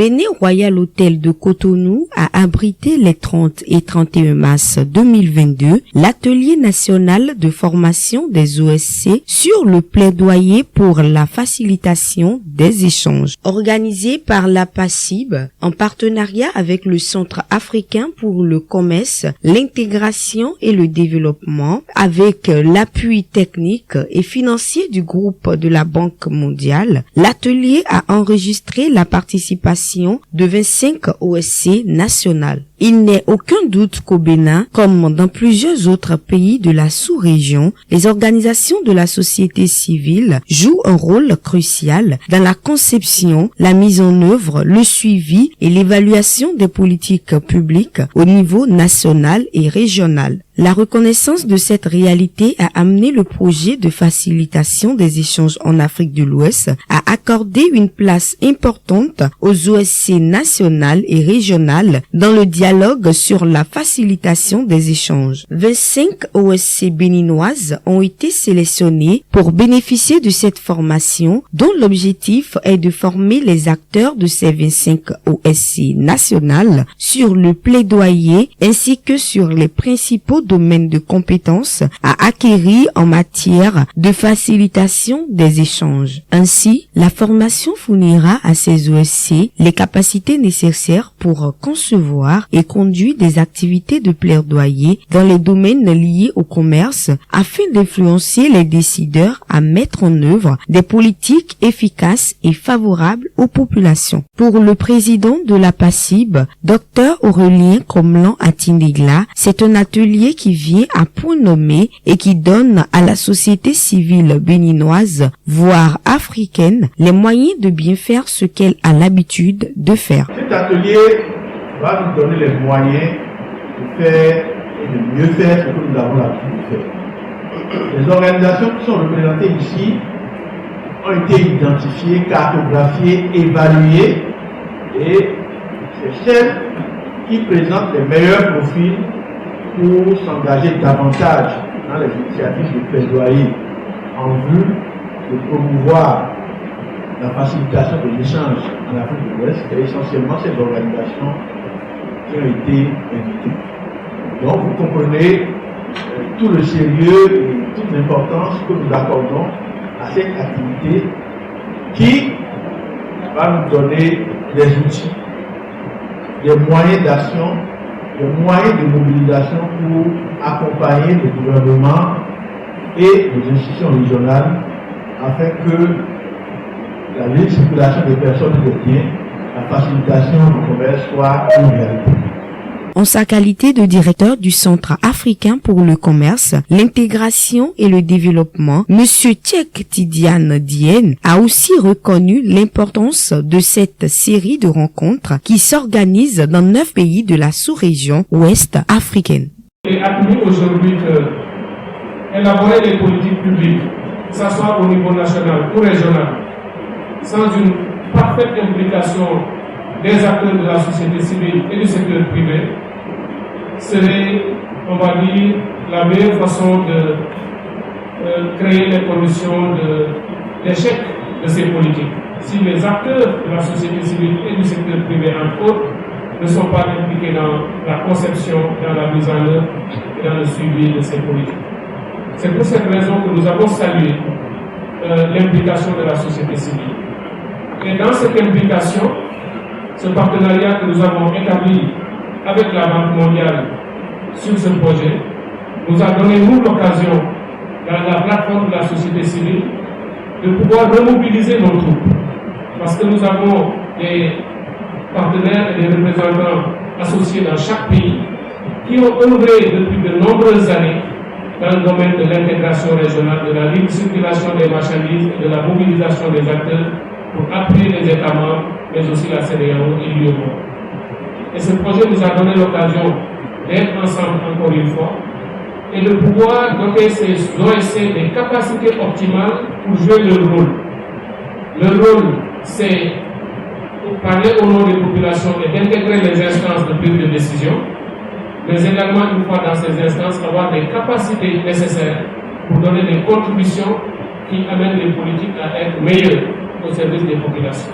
Bénin Royal Hotel de Cotonou a abrité les 30 et 31 mars 2022 l'atelier national de formation des OSC sur le plaidoyer pour la facilitation des échanges. Organisé par la PACIB en partenariat avec le Centre africain pour le commerce, l'intégration et le développement, avec l'appui technique et financier du groupe de la Banque mondiale, l'atelier a enregistré la participation de 25 OSC nationales. Il n'est aucun doute qu'au Bénin, comme dans plusieurs autres pays de la sous-région, les organisations de la société civile jouent un rôle crucial dans la conception, la mise en œuvre, le suivi et l'évaluation des politiques publiques au niveau national et régional. La reconnaissance de cette réalité a amené le projet de facilitation des échanges en Afrique de l'Ouest à accorder une place importante aux OSC nationales et régionales dans le dialogue sur la facilitation des échanges. 25 OSC béninoises ont été sélectionnées pour bénéficier de cette formation dont l'objectif est de former les acteurs de ces 25 OSC nationales sur le plaidoyer ainsi que sur les principaux domaines de compétences à acquérir en matière de facilitation des échanges. Ainsi, la formation fournira à ces OSC les capacités nécessaires pour concevoir et conduire des activités de plaidoyer dans les domaines liés au commerce afin d'influencer les décideurs à mettre en œuvre des politiques efficaces et favorables aux populations. Pour le président de la PACIB, Dr Aurélien Comlan Atindigla, c'est un atelier qui vient à point nommé et qui donne à la société civile béninoise, voire africaine, les moyens de bien faire ce qu'elle a l'habitude de faire. Cet atelier va nous donner les moyens de faire et de mieux faire ce que nous avons l'habitude de faire. Les organisations qui sont représentées ici ont été identifiées, cartographiées, évaluées et c'est celles qui présentent les meilleurs profils pour s'engager davantage dans les initiatives de plaidoyer en vue de promouvoir la facilitation des échanges en Afrique de l'Ouest. C'est essentiellement ces organisations qui ont été invitées. Donc vous comprenez tout le sérieux et toute l'importance que nous accordons à cette activité qui va nous donner des outils, des moyens d'action, des moyens de mobilisation pour accompagner le gouvernement et les institutions régionales afin que la libre circulation des personnes et des biens, la facilitation du commerce soit une réalité. En sa qualité de directeur du Centre africain pour le commerce, l'intégration et le développement, M. Tchèque Tidiane Diène a aussi reconnu l'importance de cette série de rencontres qui s'organisent dans 9 pays de la sous-région ouest africaine. Il est admis aujourd'hui que élaborer les politiques publiques, que ce soit au niveau national ou régional, sans une parfaite implication des acteurs de la société civile et du secteur privé, serait, on va dire, la meilleure façon de créer les conditions d'échec de ces politiques. Si les acteurs de la société civile et du secteur privé, entre autres, ne sont pas impliqués dans la conception, dans la mise en œuvre et dans le suivi de ces politiques. C'est pour cette raison que nous avons salué l'implication de la société civile. Et dans cette implication, ce partenariat que nous avons établi avec la Banque mondiale sur ce projet nous a donné, nous, l'occasion, dans la plateforme de la société civile, de pouvoir remobiliser nos troupes. Parce que nous avons des partenaires et des représentants associés dans chaque pays qui ont œuvré depuis de nombreuses années dans le domaine de l'intégration régionale, de la libre circulation des marchandises et de la mobilisation des acteurs pour appuyer les États membres, mais aussi la CEDEAO et l'UEMOA. Et ce projet nous a donné l'occasion d'être ensemble encore une fois et de pouvoir doter ces OSC des capacités optimales pour jouer leur rôle. Le rôle, c'est parler au nom des populations et d'intégrer les instances de prise de décision, mais également, une fois dans ces instances, avoir des capacités nécessaires pour donner des contributions qui amènent les politiques à être meilleures au service des populations.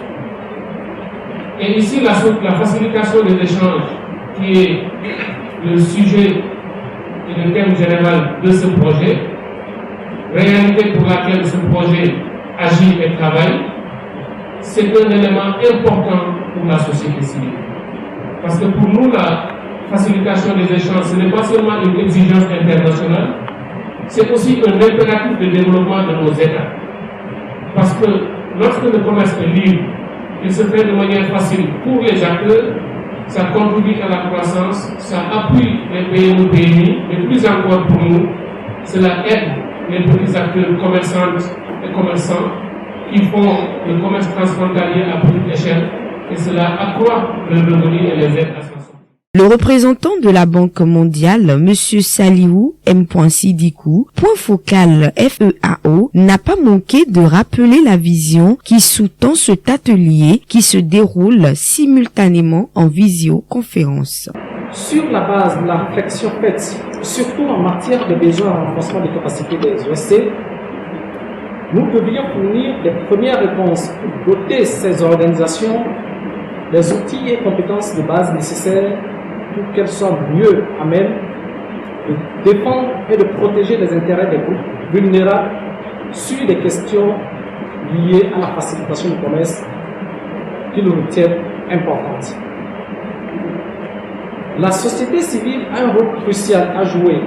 Et ici, la facilitation des échanges, qui est le sujet et le thème général de ce projet, réalité pour laquelle ce projet agit et travaille, c'est un élément important pour la société civile. Parce que pour nous, la facilitation des échanges, ce n'est pas seulement une exigence internationale, c'est aussi un impératif de développement de nos États. Parce que lorsque le commerce est libre, il se fait de manière facile pour les acteurs, ça contribue à la croissance, ça appuie les PME, PMI, mais plus encore pour nous, cela aide les petits acteurs commerçantes et commerçants qui font le commerce transfrontalier à petite échelle, et cela accroît le revenu et les aides à s'en sortir. Le représentant de la Banque mondiale, M. Saliou M. Sidikou, point focal FEAO, n'a pas manqué de rappeler la vision qui sous-tend cet atelier qui se déroule simultanément en visioconférence. Sur la base de la réflexion faite, surtout en matière de besoins en renforcement des capacités des OSC, nous devions fournir des premières réponses pour doter ces organisations des outils et compétences de base nécessaires pour qu'elles soient mieux à même de défendre et de protéger les intérêts des groupes vulnérables sur les questions liées à la facilitation du commerce qui nous tiennent importantes. La société civile a un rôle crucial à jouer,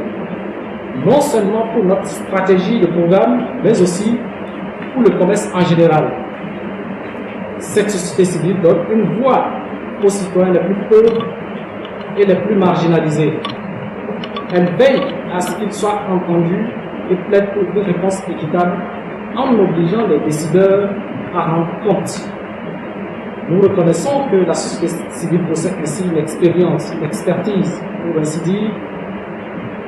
non seulement pour notre stratégie de programme, mais aussi pour le commerce en général. Cette société civile donne une voix aux citoyens les plus pauvres et les plus marginalisés. Elle veille à ce qu'ils soient entendus et plaide pour une réponse équitable en obligeant les décideurs à rendre compte. Nous reconnaissons que la société civile possède ainsi une expérience, une expertise, pour ainsi dire,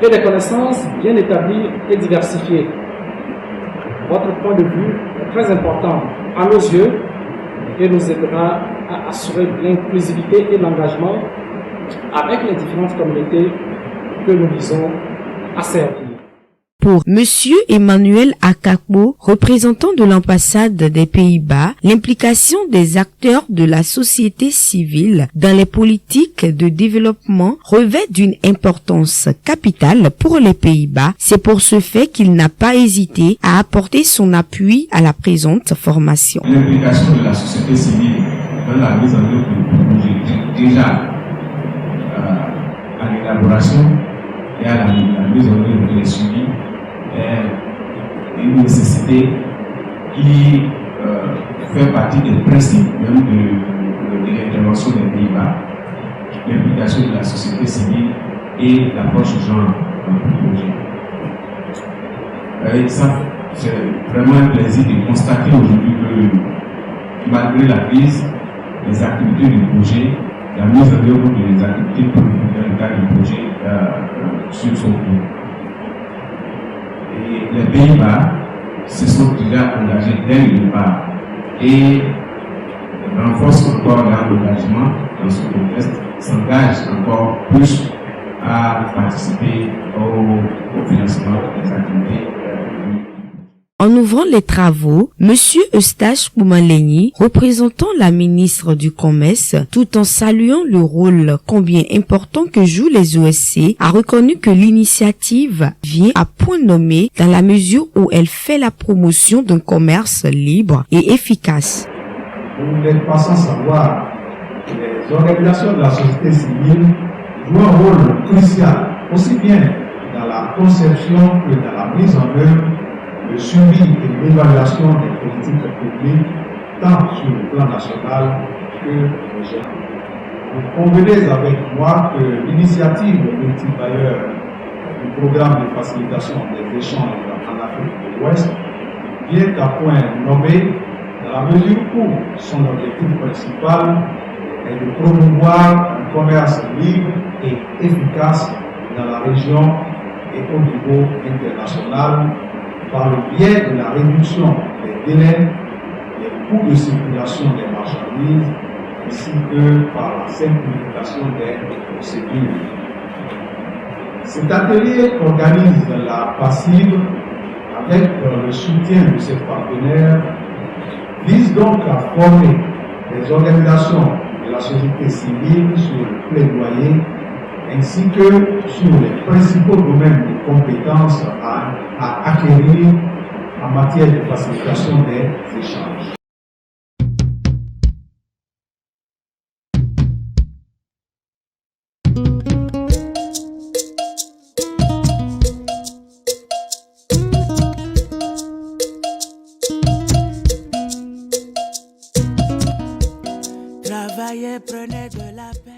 et des connaissances bien établies et diversifiées. Votre point de vue est très important à nos yeux et nous aidera à assurer l'inclusivité et l'engagement avec les différentes communautés que nous visons à servir. Pour Monsieur Emmanuel Akakbo, représentant de l'ambassade des Pays-Bas, l'implication des acteurs de la société civile dans les politiques de développement revêt d'une importance capitale pour les Pays-Bas. C'est pour ce fait qu'il n'a pas hésité à apporter son appui à la présente formation. L'implication de la société civile dans la mise en œuvre du projet, déjà à l'élaboration et à la mise en œuvre et les suivis, est une nécessité qui fait partie des principes même de l'intervention des Pays-Bas, l'implication de la société civile et l'approche genre du projet. C'est vraiment un plaisir de constater aujourd'hui que malgré la crise, les activités du projet, la mise en œuvre des activités politiques dans le cadre du projet sur son cours. Et les Pays-Bas se sont déjà engagés dès le départ et renforcent encore leur engagement dans ce contexte, s'engagent encore plus à participer au financement des activités. En ouvrant les travaux, Monsieur Eustache Koumaleni, représentant la ministre du Commerce, tout en saluant le rôle combien important que jouent les OSC, a reconnu que l'initiative vient à point nommé dans la mesure où elle fait la promotion d'un commerce libre et efficace. Vous n'êtes pas sans savoir que les organisations de la société civile jouent un rôle crucial, aussi bien dans la conception que dans la mise en œuvre, le suivi et l'évaluation des politiques publiques, tant sur le plan national que régional. Vous convenez avec moi que l'initiative multibailleur du programme de facilitation des échanges en Afrique de l'Ouest vient à point nommé dans la mesure où son objectif principal est de promouvoir un commerce libre et efficace dans la région et au niveau international, par le biais de la réduction des délais, des coûts de circulation des marchandises, ainsi que par la simplification des procédures. Cet atelier organise la passive avec le soutien de ses partenaires, vise donc à former des organisations de la société civile sur le plaidoyer ainsi que sur les principaux domaines de compétences à acquérir en matière de facilitation des échanges. Travaillez, prenez de la peine.